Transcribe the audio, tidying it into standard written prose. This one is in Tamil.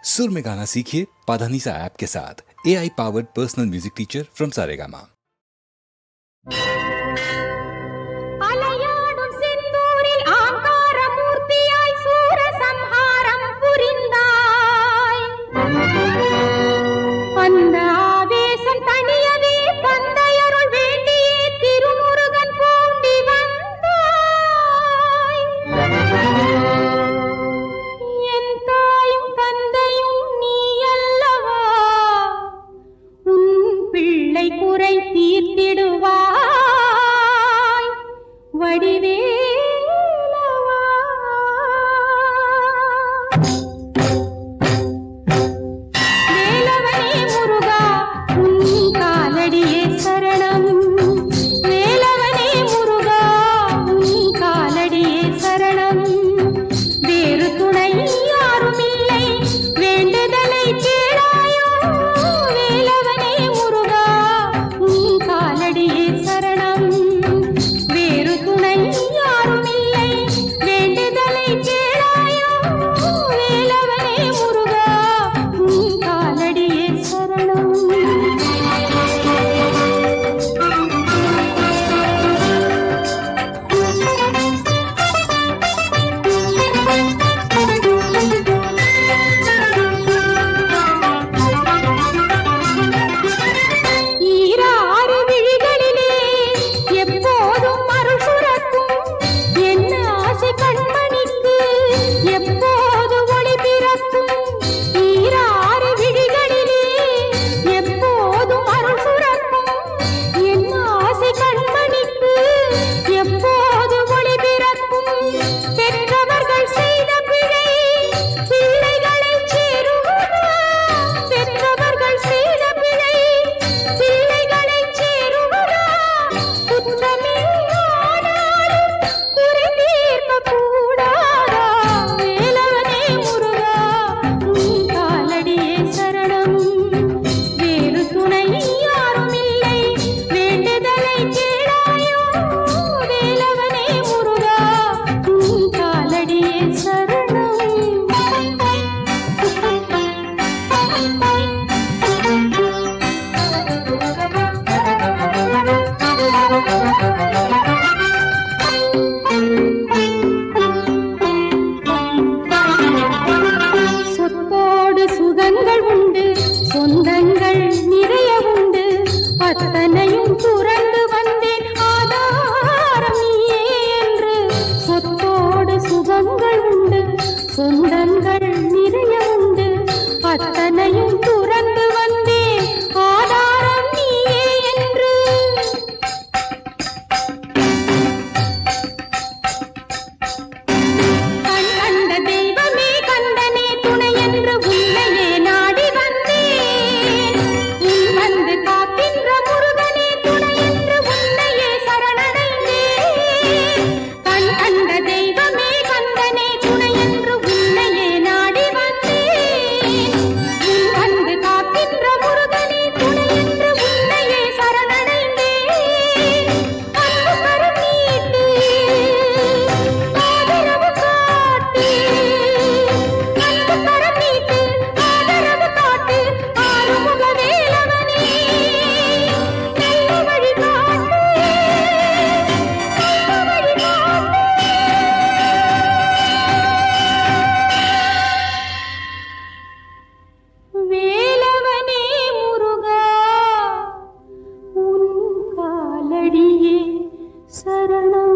सुर में गाना सीखिए पाधानीसा ऐप के साथ। AI powered personal music teacher from Saregama. குறை தீர்த்திடுவாய் வடிவேலவா. வேலவனே முருகா உன் காலடியே சரணம். வேலவனே முருகா உன் காலடியே சரணம். வேறு துணை யாரும் இல்லை வேண்டுதலை கேளாயோ. வேலவனே முருகா காலடியே சரணம். வேறு துணை யாரும் இல்லை வேண்டுதலை கேளாயோ. வேலவனே முருகா உன் காலடியே சரணம். சொத்தோடு சுகங்கள் உண்டு சொந்தங்கள் நிறைய உண்டு. அத்தனையும் துறந்து வந்தேன் ஆதாரம் நீயே என்று. சொத்தோடு சுகங்கள் உண்டு சொந்தங்கள் நிறைய உண்டு. அத்தனையும் துறந்து வந்தேன் ஆதாரம் நீயே என்று. சரணம்.